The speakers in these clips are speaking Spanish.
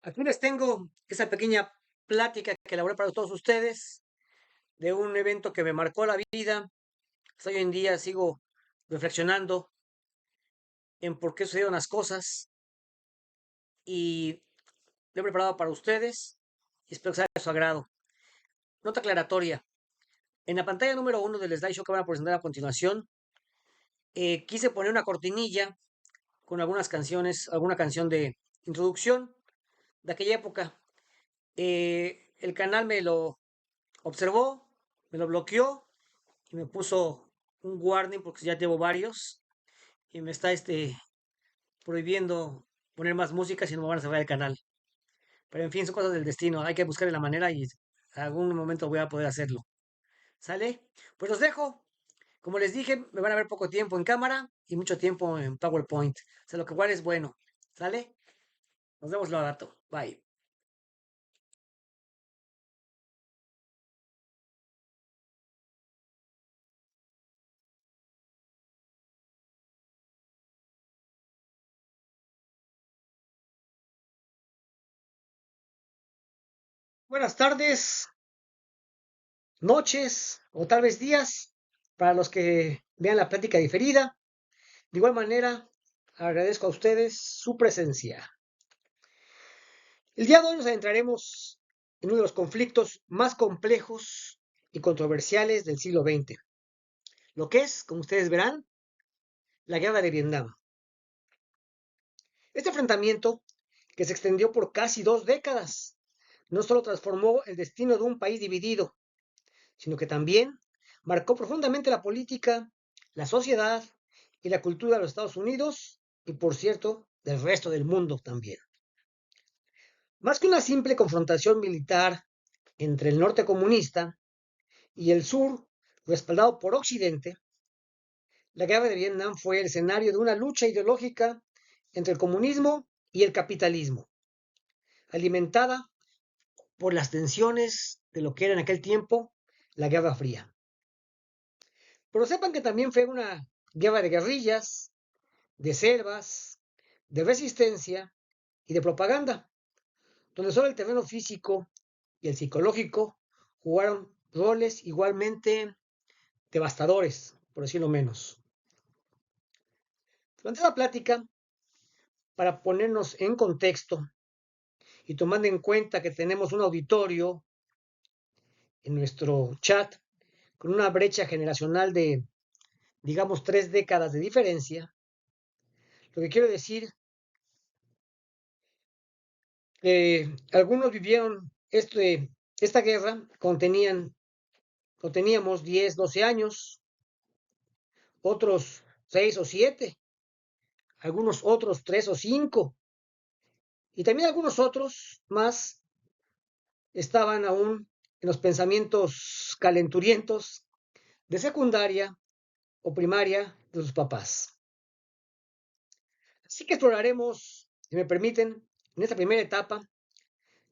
Aquí les tengo esa pequeña plática que elaboré para todos ustedes de un evento que me marcó la vida. Hasta hoy en día sigo reflexionando en por qué sucedieron las cosas y lo he preparado para ustedes y espero que sea de su agrado. Nota aclaratoria. En la pantalla número 1 del slideshow que van a presentar a continuación, quise poner una cortinilla con algunas canciones, alguna canción de introducción de aquella época. El canal me lo observó, me lo bloqueó y me puso un warning porque ya llevo varios y me está prohibiendo poner más música si no me van a cerrar el canal. Pero en fin, son cosas del destino, hay que buscarle la manera y algún momento voy a poder hacerlo. ¿Sale? Pues los dejo. Como les dije, me van a ver poco tiempo en cámara y mucho tiempo en PowerPoint. O sea, lo que igual es bueno. ¿Sale? Nos vemos luego, rato. Bye. Buenas tardes, noches o tal vez días para los que vean la plática diferida. De igual manera, agradezco a ustedes su presencia. El día de hoy nos adentraremos en uno de los conflictos más complejos y controversiales del siglo XX, lo que es, como ustedes verán, la guerra de Vietnam. Este enfrentamiento, que se extendió por casi 2 décadas, no solo transformó el destino de un país dividido, sino que también marcó profundamente la política, la sociedad y la cultura de los Estados Unidos y, por cierto, del resto del mundo también. Más que una simple confrontación militar entre el norte comunista y el sur, respaldado por Occidente, la guerra de Vietnam fue el escenario de una lucha ideológica entre el comunismo y el capitalismo, alimentada por las tensiones de lo que era en aquel tiempo la Guerra Fría. Pero sepan que también fue una guerra de guerrillas, de selvas, de resistencia y de propaganda, donde solo el terreno físico y el psicológico jugaron roles igualmente devastadores, por decirlo menos. Durante la plática, para ponernos en contexto y tomando en cuenta que tenemos un auditorio en nuestro chat con una brecha generacional de, digamos, 3 décadas de diferencia, lo que quiero decir, algunos vivieron esta guerra cuando teníamos 10, 12 años, otros 6 o 7, algunos otros 3 o 5, y también algunos otros más estaban aún en los pensamientos calenturientos de secundaria o primaria de sus papás. Así que exploraremos, si me permiten, en esta primera etapa,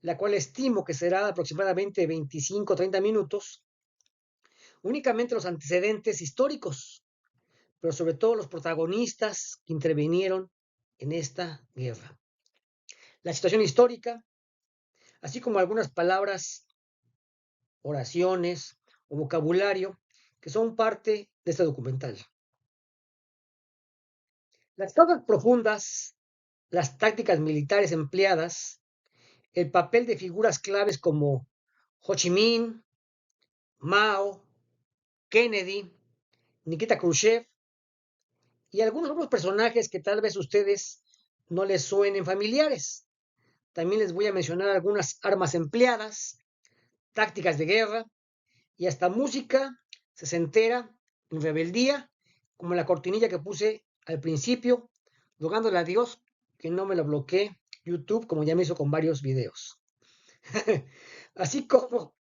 la cual estimo que será aproximadamente 25 o 30 minutos, únicamente los antecedentes históricos, pero sobre todo los protagonistas que intervinieron en esta guerra. La situación histórica, así como algunas palabras, oraciones o vocabulario que son parte de este documental. Las causas profundas, las tácticas militares empleadas, el papel de figuras claves como Ho Chi Minh, Mao, Kennedy, Nikita Khrushchev y algunos otros personajes que tal vez ustedes no les suenen familiares. También les voy a mencionar algunas armas empleadas, tácticas de guerra y hasta música sesentera en rebeldía, como la cortinilla que puse al principio, rogándole a Dios que no me lo bloquee YouTube, como ya me hizo con varios videos. Así como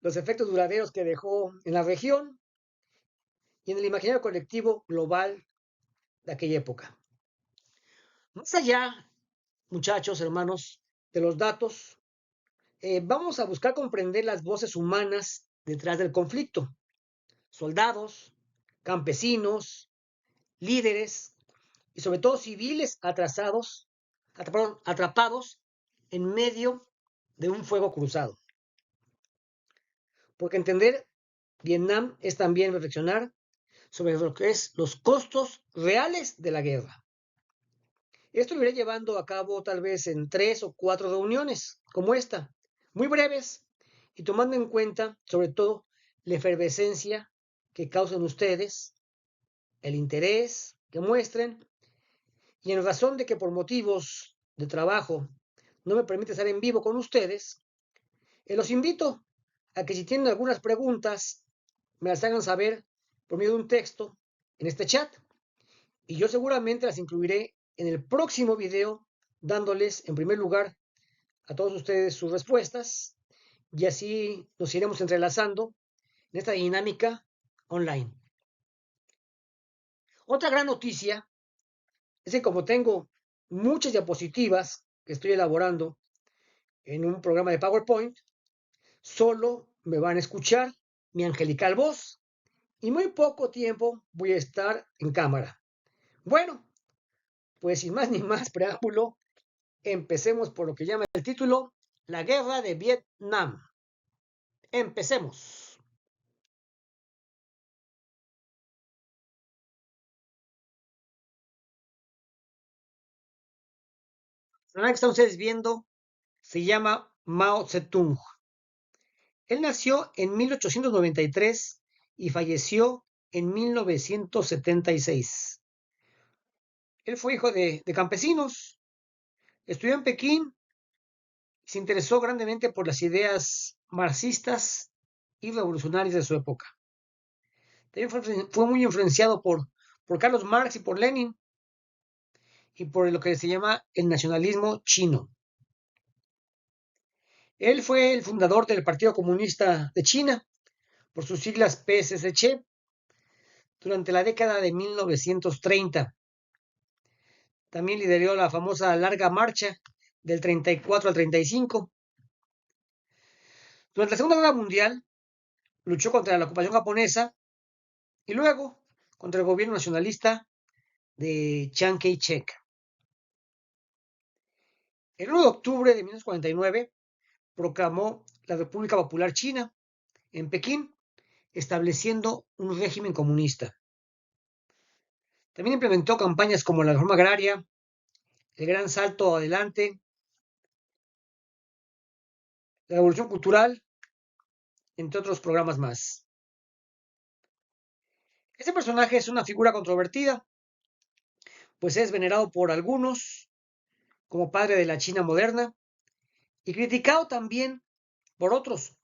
los efectos duraderos que dejó en la región y en el imaginario colectivo global de aquella época. Más allá, muchachos, hermanos, de los datos, vamos a buscar comprender las voces humanas detrás del conflicto. Soldados, campesinos, líderes y sobre todo civiles atrapados en medio de un fuego cruzado. Porque entender Vietnam es también reflexionar sobre lo que es los costos reales de la guerra. Esto lo iré llevando a cabo tal vez en 3 o 4 reuniones como esta, muy breves y tomando en cuenta sobre todo la efervescencia que causen ustedes, el interés que muestren y en razón de que por motivos de trabajo no me permite estar en vivo con ustedes, los invito a que si tienen algunas preguntas me las hagan saber por medio de un texto en este chat y yo seguramente las incluiré en el próximo video dándoles en primer lugar a todos ustedes sus respuestas y así nos iremos entrelazando en esta dinámica online. Otra gran noticia es que como tengo muchas diapositivas que estoy elaborando en un programa de PowerPoint, solo me van a escuchar mi angelical voz y muy poco tiempo voy a estar en cámara. Bueno, pues sin más ni más preámbulo, empecemos por lo que llama el título, La Guerra de Vietnam. Empecemos. La persona que están ustedes viendo se llama Mao Zedong. Él nació en 1893 y falleció en 1976. Él fue hijo de campesinos, estudió en Pekín y se interesó grandemente por las ideas marxistas y revolucionarias de su época. También fue muy influenciado por Carlos Marx y por Lenin y por lo que se llama el nacionalismo chino. Él fue el fundador del Partido Comunista de China, por sus siglas PSSC, durante la década de 1930. También lideró la famosa Larga Marcha del 34 al 35. Durante la Segunda Guerra Mundial luchó contra la ocupación japonesa y luego contra el gobierno nacionalista de Chiang Kai-shek. El 1 de octubre de 1949 proclamó la República Popular China en Pekín, estableciendo un régimen comunista. También implementó campañas como la reforma agraria, el gran salto adelante, la revolución cultural, entre otros programas más. Este personaje es una figura controvertida, pues es venerado por algunos como padre de la China moderna y criticado también por otros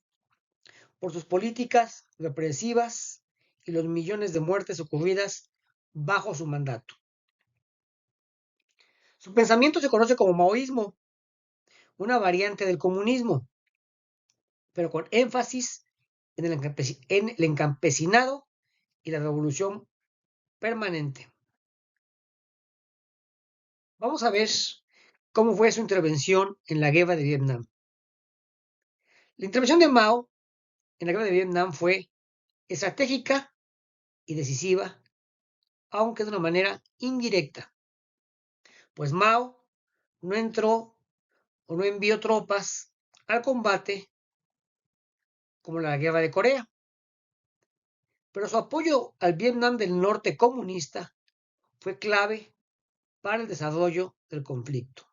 por sus políticas represivas y los millones de muertes ocurridas bajo su mandato. Su pensamiento se conoce como maoísmo, una variante del comunismo, pero con énfasis en el encampesinado y la revolución permanente. Vamos a ver cómo fue su intervención en la guerra de Vietnam. La intervención de Mao en la guerra de Vietnam fue estratégica y decisiva, aunque de una manera indirecta, pues Mao no entró o no envió tropas al combate como la guerra de Corea, pero su apoyo al Vietnam del Norte comunista fue clave para el desarrollo del conflicto.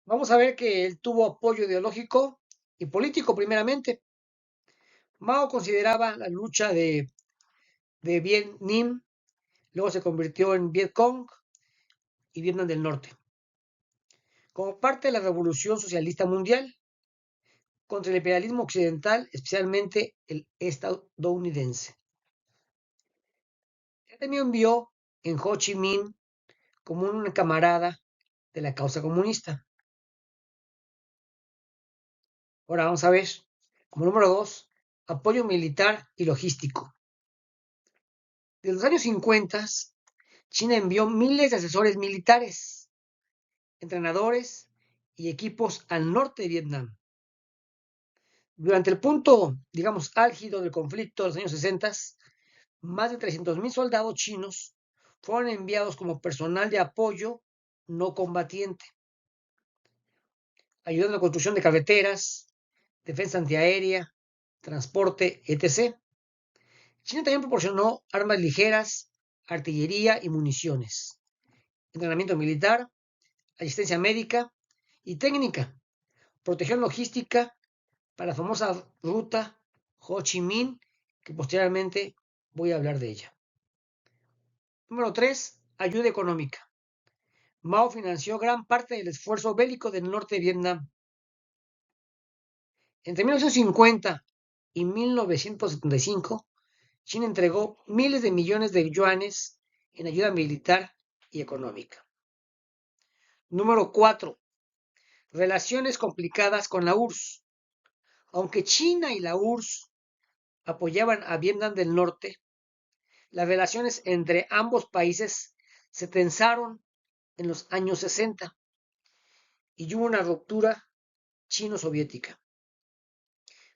Vamos a ver que él tuvo apoyo ideológico y político primeramente. Mao consideraba la lucha de Viet Minh, luego se convirtió en Viet Cong y Vietnam del Norte, como parte de la revolución socialista mundial contra el imperialismo occidental, especialmente el estadounidense. Él también vio en Ho Chi Minh como un camarada de la causa comunista. Ahora vamos a ver, como número 2, apoyo militar y logístico. Desde los años 50, China envió miles de asesores militares, entrenadores y equipos al norte de Vietnam. Durante el punto, digamos, álgido del conflicto de los años 60, más de 300,000 soldados chinos fueron enviados como personal de apoyo no combatiente, ayudando en la construcción de carreteras, defensa antiaérea, transporte, etc. China también proporcionó armas ligeras, artillería y municiones, entrenamiento militar, asistencia médica y técnica, protección logística para la famosa ruta Ho Chi Minh, que posteriormente voy a hablar de ella. Número 3. Ayuda económica. Mao financió gran parte del esfuerzo bélico del norte de Vietnam. Entre 1950 y 1975, China entregó miles de millones de yuanes en ayuda militar y económica. Número 4. Relaciones complicadas con la URSS. Aunque China y la URSS apoyaban a Vietnam del Norte, las relaciones entre ambos países se tensaron en los años 60 y hubo una ruptura chino-soviética.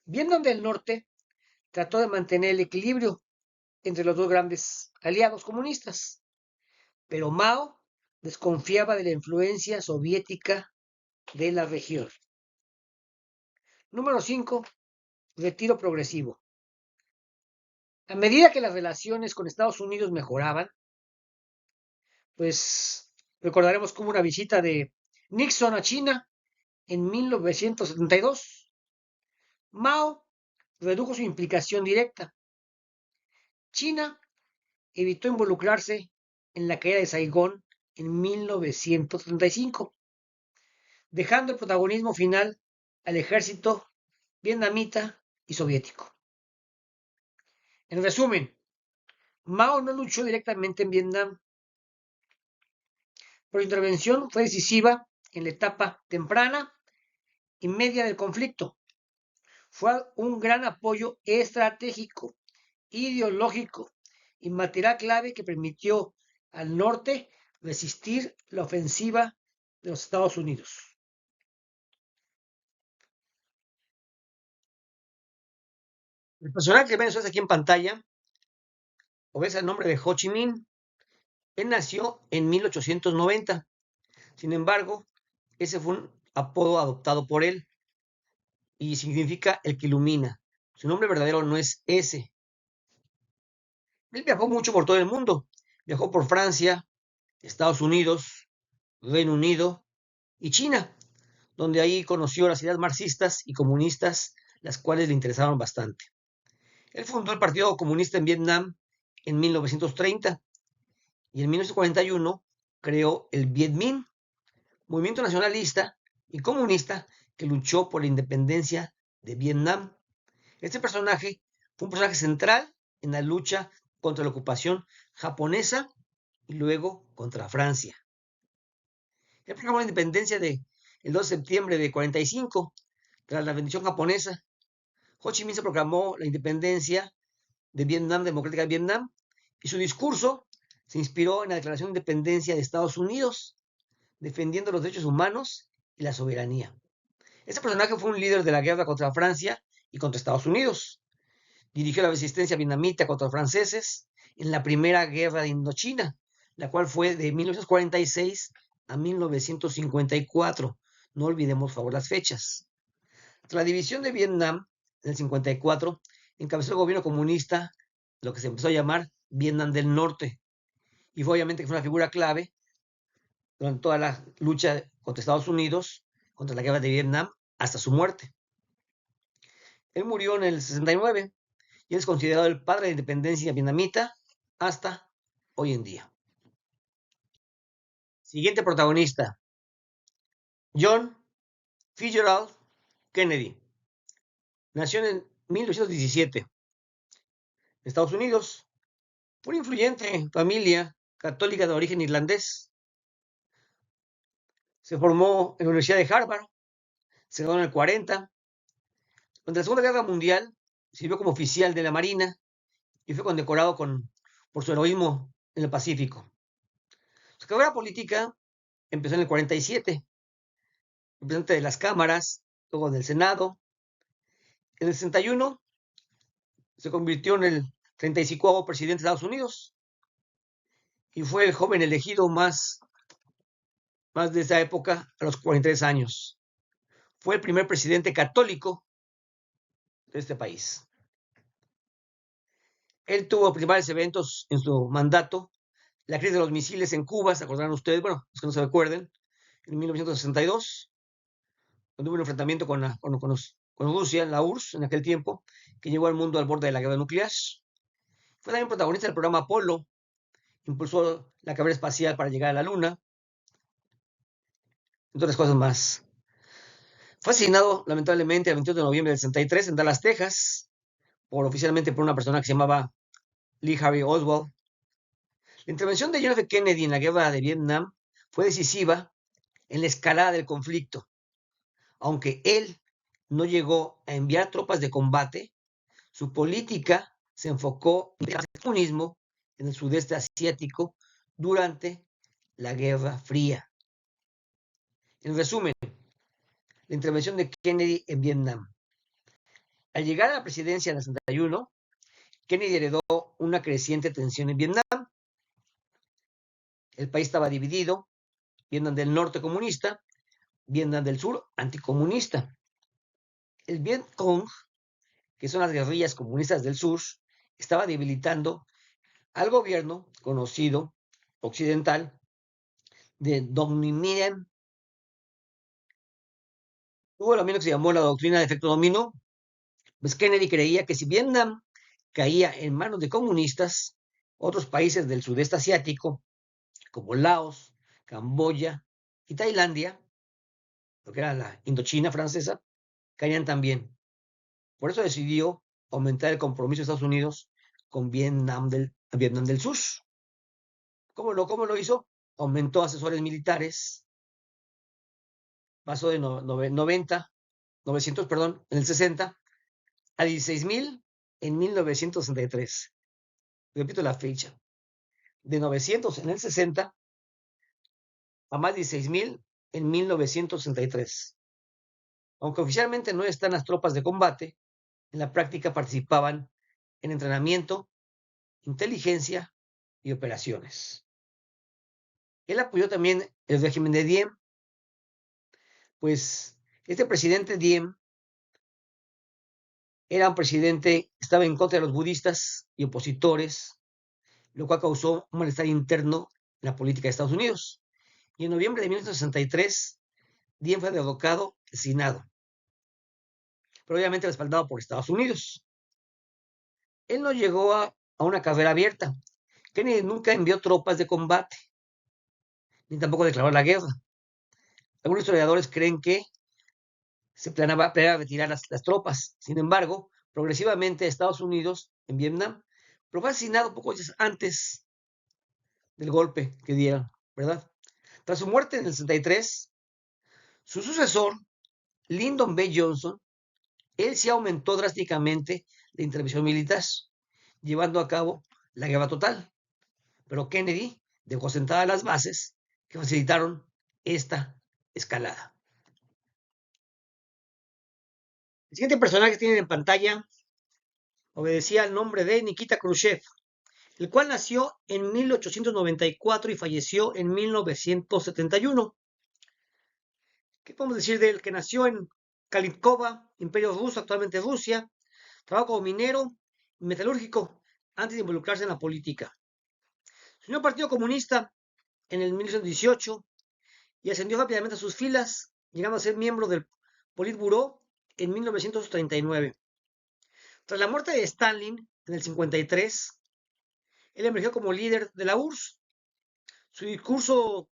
Vietnam del Norte trató de mantener el equilibrio entre los dos grandes aliados comunistas, pero Mao desconfiaba de la influencia soviética de la región. Número 5. Retiro progresivo. A medida que las relaciones con Estados Unidos mejoraban, pues recordaremos como una visita de Nixon a China en 1972. Mao redujo su implicación directa. China evitó involucrarse en la caída de Saigón en 1935, dejando el protagonismo final al ejército vietnamita y soviético. En resumen, Mao no luchó directamente en Vietnam, pero su intervención fue decisiva en la etapa temprana y media del conflicto. Fue un gran apoyo estratégico, ideológico y material clave que permitió al norte resistir la ofensiva de los Estados Unidos. El personaje que ven ustedes aquí en pantalla obedece el nombre de Ho Chi Minh. Él nació en 1890. Sin embargo, ese fue un apodo adoptado por él y significa el que ilumina. Su nombre verdadero no es ese. Él viajó mucho por todo el mundo. Viajó por Francia, Estados Unidos, Reino Unido y China, donde ahí conoció las ideas marxistas y comunistas, las cuales le interesaron bastante. Él fundó el Partido Comunista en Vietnam en 1930 y en 1941 creó el Viet Minh, movimiento nacionalista y comunista que luchó por la independencia de Vietnam. Este personaje fue un personaje central en la lucha contra la ocupación japonesa y luego contra Francia. Él proclamó la independencia el 2 de septiembre de 45, tras la rendición japonesa. Ho Chi Minh se proclamó la independencia de Vietnam, democrática de Vietnam, y su discurso se inspiró en la Declaración de Independencia de Estados Unidos, defendiendo los derechos humanos y la soberanía. Este personaje fue un líder de la guerra contra Francia y contra Estados Unidos. Dirigió la resistencia vietnamita contra los franceses en la Primera Guerra de Indochina, la cual fue de 1946 a 1954. No olvidemos, por favor, las fechas. Tras la división de Vietnam en el 54, encabezó el gobierno comunista, lo que se empezó a llamar Vietnam del Norte, y fue obviamente que fue una figura clave durante toda la lucha contra Estados Unidos, contra la guerra de Vietnam, hasta su muerte. Él murió en el 69 y es considerado el padre de la independencia vietnamita hasta hoy en día. Siguiente protagonista, John Fitzgerald Kennedy. Nació en 1917 en Estados Unidos. Una influyente familia católica de origen irlandés. Se formó en la Universidad de Harvard, se graduó en el 40. Durante la Segunda Guerra Mundial sirvió como oficial de la Marina y fue condecorado por su heroísmo en el Pacífico. Su carrera política empezó en el 47, representante de las cámaras, luego del Senado. En el 61 se convirtió en el 35º presidente de Estados Unidos y fue el joven elegido más más de esa época, a los 43 años. Fue el primer presidente católico de este país. Él tuvo principales eventos en su mandato: la crisis de los misiles en Cuba, ¿se acordarán ustedes? Bueno, los que no se recuerden, en 1962, cuando hubo un enfrentamiento con Rusia, la URSS, en aquel tiempo, que llevó al mundo al borde de la guerra nuclear. Fue también protagonista del programa Apolo, impulsó la carrera espacial para llegar a la Luna, entre otras cosas más. Fue asesinado, lamentablemente, el 22 de noviembre del 63 en Dallas, Texas, oficialmente por una persona que se llamaba Lee Harvey Oswald. La intervención de John F. Kennedy en la guerra de Vietnam fue decisiva en la escalada del conflicto. Aunque él no llegó a enviar tropas de combate, su política se enfocó en el comunismo en el sudeste asiático durante la Guerra Fría. En resumen, la intervención de Kennedy en Vietnam. Al llegar a la presidencia en el 61, Kennedy heredó una creciente tensión en Vietnam. El país estaba dividido: Vietnam del norte comunista, Vietnam del sur anticomunista. El Vietcong, que son las guerrillas comunistas del sur, estaba debilitando al gobierno conocido occidental de Dong Nguyen. Hubo lo mismo que se llamó la doctrina de efecto dominó. Pues Kennedy creía que si Vietnam caía en manos de comunistas, otros países del sudeste asiático, como Laos, Camboya y Tailandia, lo que era la Indochina francesa, caían también. Por eso decidió aumentar el compromiso de Estados Unidos con Vietnam del Sur. ¿Cómo lo hizo? Aumentó asesores militares, pasó de 900, en el 60, a 16,000 en 1963. Repito la fecha: de 900 en el 60 a más de 16,000 en 1963. Aunque oficialmente no están las tropas de combate, en la práctica participaban en entrenamiento, inteligencia y operaciones. Él apoyó también el régimen de Diem, pues este presidente Diem era un presidente, estaba en contra de los budistas y opositores, lo cual causó un malestar interno en la política de Estados Unidos. Y en noviembre de 1963, Diem fue derrocado, asesinado, pero obviamente respaldado por Estados Unidos. Él no llegó a una carrera abierta. Kennedy nunca envió tropas de combate, ni tampoco declaró la guerra. Algunos historiadores creen que se planeaba retirar las tropas. Sin embargo, progresivamente Estados Unidos en Vietnam, pero fue asesinado pocos días antes del golpe que dieron, ¿verdad? Tras su muerte en el 63, su sucesor, Lyndon B. Johnson, él sí aumentó drásticamente la intervención militar, llevando a cabo la guerra total. Pero Kennedy dejó sentadas las bases que facilitaron esta escalada. El siguiente personaje que tienen en pantalla obedecía al nombre de Nikita Khrushchev, el cual nació en 1894 y falleció en 1971. ¿Qué podemos decir de él? Que nació en Kalitkova, Imperio Ruso, actualmente Rusia. Trabajó como minero y metalúrgico antes de involucrarse en la política. Se unió al Partido Comunista en el 1918 y ascendió rápidamente a sus filas, llegando a ser miembro del Politburó en 1939. Tras la muerte de Stalin en el 53, él emergió como líder de la URSS. Su discurso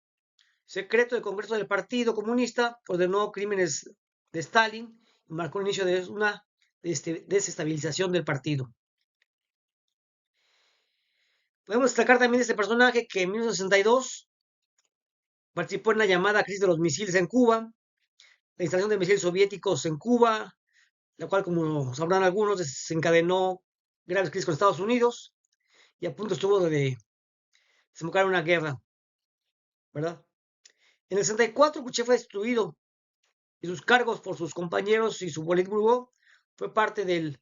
secreto del Congreso del Partido Comunista ordenó crímenes de Stalin y marcó el inicio de una desestabilización del partido. Podemos destacar también de este personaje que en 1962 participó en la llamada crisis de los misiles en Cuba, la instalación de misiles soviéticos en Cuba, la cual, como sabrán algunos, desencadenó graves crisis con Estados Unidos y a punto estuvo de desembocar una guerra, ¿verdad? En el 64, Khrushchev fue destruido y sus cargos por sus compañeros y su Politburó fue parte del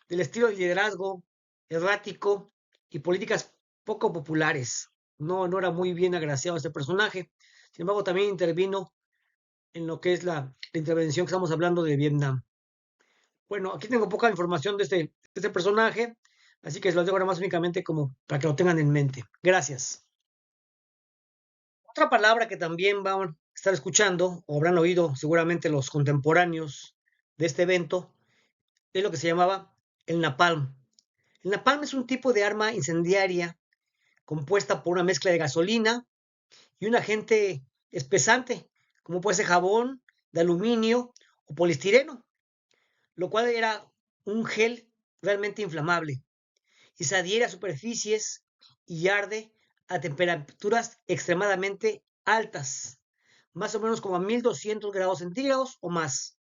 estilo de liderazgo errático y políticas poco populares. No era muy bien agraciado este personaje. Sin embargo, también intervino en lo que es la intervención que estamos hablando de Vietnam. Bueno, aquí tengo poca información de este personaje, así que se los dejo ahora más únicamente como para que lo tengan en mente. Gracias. Otra palabra que también van a estar escuchando o habrán oído seguramente los contemporáneos de este evento es lo que se llamaba el napalm. El napalm es un tipo de arma incendiaria compuesta por una mezcla de gasolina y un agente espesante, como puede ser jabón, de aluminio o poliestireno, lo cual era un gel realmente inflamable y se adhiere a superficies y arde a temperaturas extremadamente altas, más o menos como a 1200 grados centígrados o más.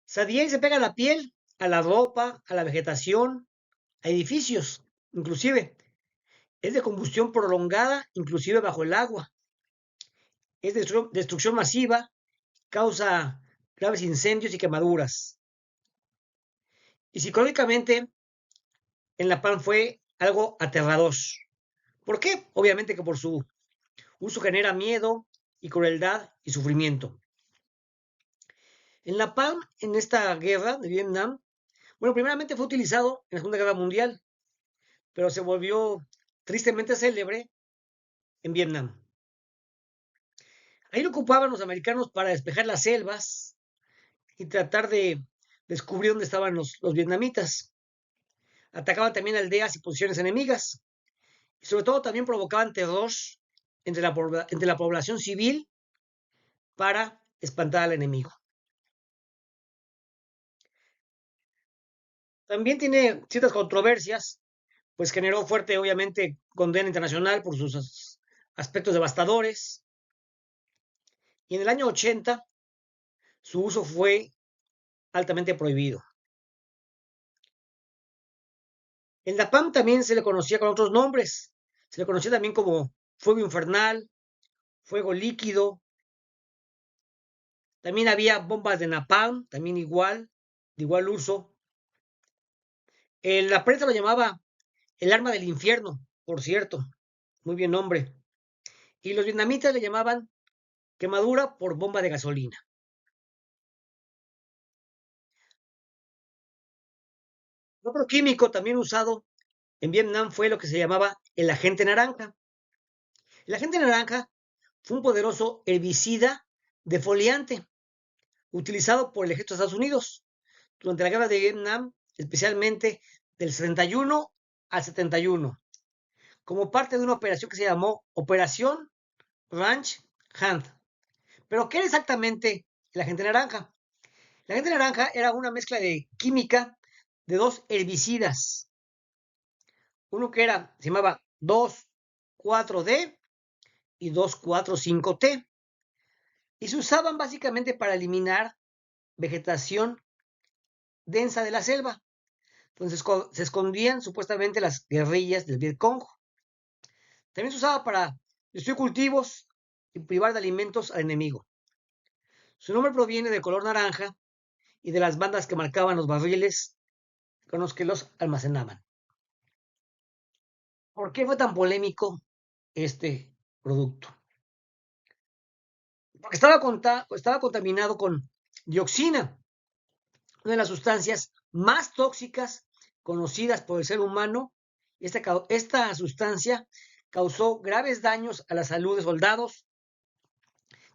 Se adhiere y se pega a la piel, a la ropa, a la vegetación, a edificios, inclusive. Es de combustión prolongada, inclusive bajo el agua. Es destrucción masiva, causa graves incendios y quemaduras. Y psicológicamente, en La Palma fue algo aterrador. ¿Por qué? Obviamente que por su uso genera miedo y crueldad y sufrimiento. En La Palma, en esta guerra de Vietnam, bueno, primeramente fue utilizado en la Segunda Guerra Mundial, pero se volvió tristemente célebre en Vietnam. Ahí lo ocupaban los americanos para despejar las selvas y tratar de descubrir dónde estaban los vietnamitas. Atacaban también aldeas y posiciones enemigas. Y sobre todo también provocaban terror entre la población civil para espantar al enemigo. También tiene ciertas controversias, pues generó fuerte, obviamente, condena internacional por sus aspectos devastadores. Y en el año 80 su uso fue altamente prohibido. El napalm también se le conocía con otros nombres. Se le conocía también como fuego infernal, fuego líquido. También había bombas de napalm, también igual, de igual uso. La prensa lo llamaba el arma del infierno, por cierto. Muy bien nombre. Y los vietnamitas le llamaban quemadura por bomba de gasolina. Otro químico también usado en Vietnam fue lo que se llamaba el agente naranja. El agente naranja fue un poderoso herbicida defoliante utilizado por el ejército de Estados Unidos durante la guerra de Vietnam, especialmente del 71 al 71, como parte de una operación que se llamó Operación Ranch Hand. Pero, ¿qué era exactamente el agente naranja? El agente naranja era una mezcla de química de dos herbicidas. Uno que se llamaba 2,4-D y 2,4,5-T. Y se usaban básicamente para eliminar vegetación densa de la selva. Entonces se escondían supuestamente las guerrillas del Vietcong. También se usaba para destruir cultivos y privar de alimentos al enemigo. Su nombre proviene del color naranja y de las bandas que marcaban los barriles con los que los almacenaban. ¿Por qué fue tan polémico este producto? Porque estaba contaminado con dioxina, una de las sustancias más tóxicas conocidas por el ser humano. Esta sustancia causó graves daños a la salud de soldados,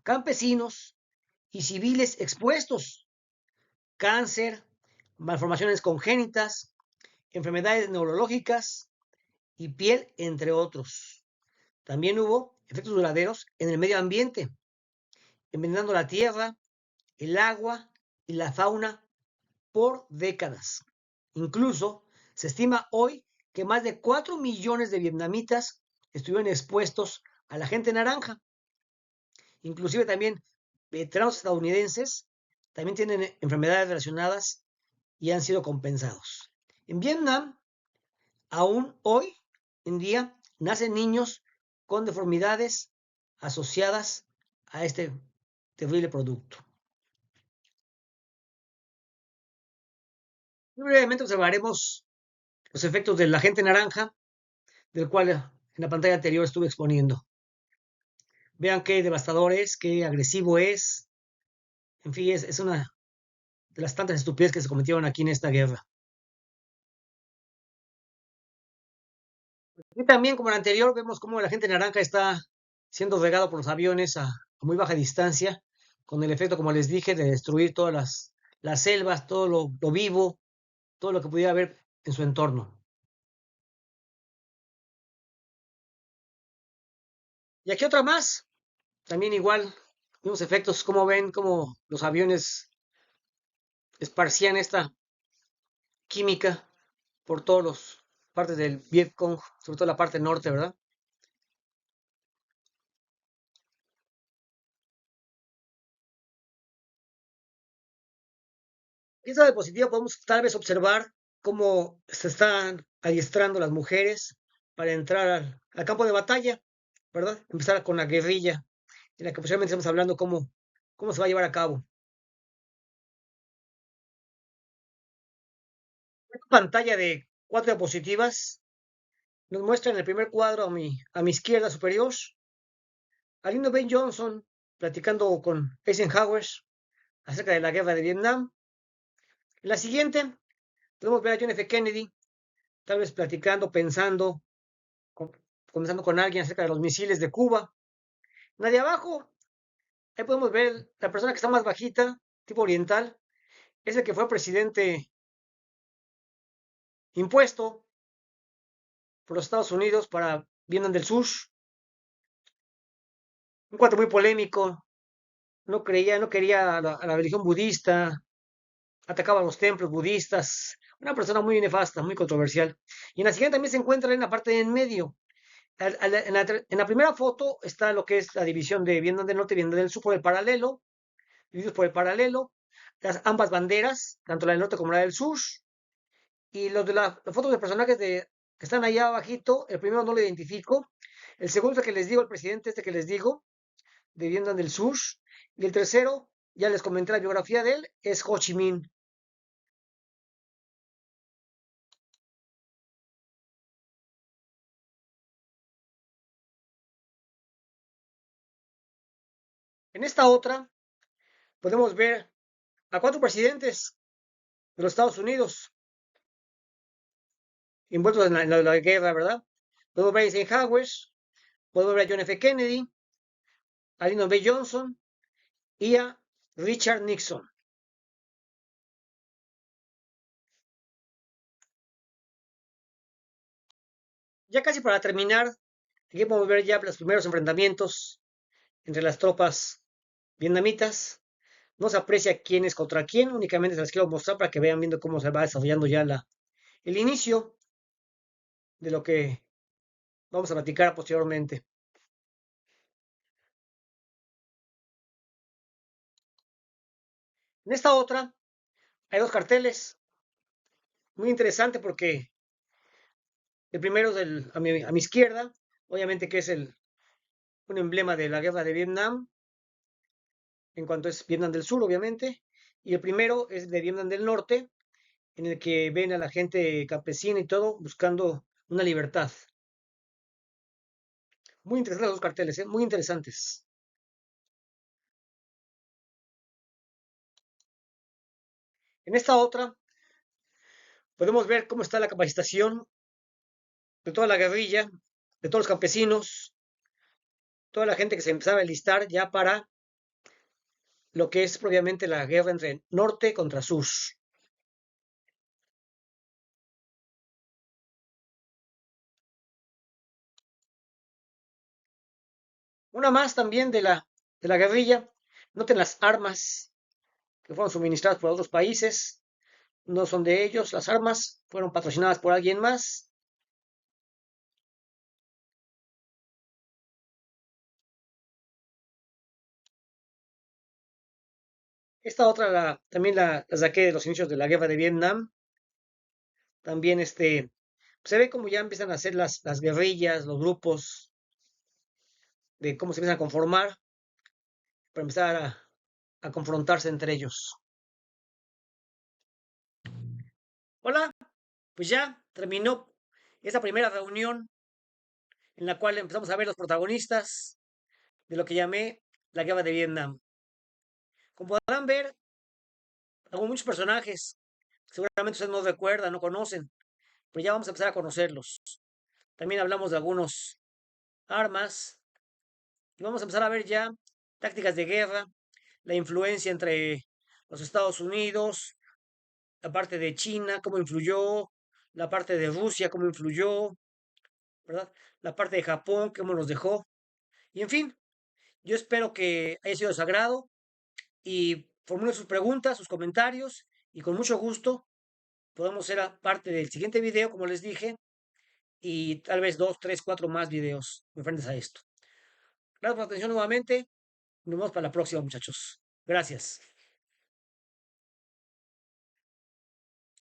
campesinos y civiles expuestos, cáncer, malformaciones congénitas, enfermedades neurológicas y piel, entre otros. También hubo efectos duraderos en el medio ambiente, envenenando la tierra, el agua y la fauna por décadas. Incluso se estima hoy que más de 4 millones de vietnamitas estuvieron expuestos a la gente naranja. Inclusive también veteranos estadounidenses también tienen enfermedades relacionadas y han sido compensados. En Vietnam, aún hoy en día, nacen niños con deformidades asociadas a este terrible producto. Muy brevemente observaremos los efectos del agente naranja, del cual en la pantalla anterior estuve exponiendo. Vean qué devastador es, qué agresivo es. En fin, es una de las tantas estupideces que se cometieron aquí en esta guerra. Y también, como en la anterior, vemos cómo la gente naranja está siendo regado por los aviones a muy baja distancia, con el efecto, como les dije, de destruir todas las selvas, todo lo vivo, todo lo que pudiera haber en su entorno. Y aquí otra más, también igual, unos efectos, como ven, como los aviones esparcían esta química por todas las partes del Vietcong, sobre todo la parte norte, ¿verdad? En esta diapositiva podemos tal vez observar cómo se están adiestrando las mujeres para entrar al campo de batalla, ¿verdad? Empezar con la guerrilla, en la que posiblemente estamos hablando cómo se va a llevar a cabo. Esta pantalla de cuatro diapositivas nos muestra en el primer cuadro a mi izquierda superior a Lyndon B. Johnson platicando con Eisenhower acerca de la guerra de Vietnam. En la siguiente podemos ver a John F. Kennedy, tal vez platicando, pensando, conversando con alguien acerca de los misiles de Cuba. La de abajo, ahí podemos ver la persona que está más bajita, tipo oriental, es el que fue presidente impuesto por los Estados Unidos para Vietnam del Sur. Un cuate muy polémico, no quería a la religión budista, atacaba los templos budistas, una persona muy nefasta, muy controversial. Y en la siguiente también se encuentra en la parte de en medio. En la primera foto está lo que es la división de Vietnam del Norte y Vietnam del Sur por el paralelo, divididos por el paralelo, ambas banderas, tanto la del norte como la del sur, y los de las fotos de personajes que están allá abajito, el primero no lo identifico, el segundo es el que les digo, el presidente este que les digo, de Vietnam del Sur, y el tercero, ya les comenté la biografía de él, es Ho Chi Minh. En esta otra podemos ver a cuatro presidentes de los Estados Unidos envueltos en la guerra, ¿verdad? Podemos ver a Eisenhower, podemos ver a John F. Kennedy, a Lyndon B. Johnson y a Richard Nixon. Ya casi para terminar, aquí podemos ver ya los primeros enfrentamientos entre las tropas vietnamitas. No se aprecia quién es contra quién, únicamente se las quiero mostrar para que vean viendo cómo se va desarrollando ya el inicio de lo que vamos a platicar posteriormente. En esta otra hay dos carteles, muy interesante porque el primero es a mi izquierda, obviamente que es un emblema de la guerra de Vietnam, en cuanto es Vietnam del Sur, obviamente, y el primero es de Vietnam del Norte, en el que ven a la gente campesina y todo buscando una libertad. Muy interesantes los dos carteles, ¿eh? Muy interesantes. En esta otra podemos ver cómo está la capacitación de toda la guerrilla, de todos los campesinos, toda la gente que se empezaba a listar ya para lo que es propiamente la guerra entre norte contra sur. Una más también de la guerrilla. Noten las armas que fueron suministradas por otros países. No son de ellos. Las armas fueron patrocinadas por alguien más. Esta otra también la saqué de los inicios de la guerra de Vietnam. También se ve como ya empiezan a hacer las guerrillas, los grupos, de cómo se empiezan a conformar para empezar a confrontarse entre ellos. Hola, pues ya terminó esa primera reunión en la cual empezamos a ver los protagonistas, de lo que llamé la guerra de Vietnam. Como podrán ver, hago muchos personajes. Seguramente ustedes no recuerdan, no conocen, pero ya vamos a empezar a conocerlos. También hablamos de algunos armas y vamos a empezar a ver ya tácticas de guerra, la influencia entre los Estados Unidos, la parte de China, cómo influyó, la parte de Rusia, cómo influyó, ¿verdad? La parte de Japón, cómo nos dejó. Y en fin, yo espero que haya sido de su agrado y formulen sus preguntas, sus comentarios y con mucho gusto podemos ser parte del siguiente video, como les dije, y tal vez dos, tres, cuatro más videos referentes a esto. Gracias por la atención nuevamente. Nos vemos para la próxima, muchachos. Gracias.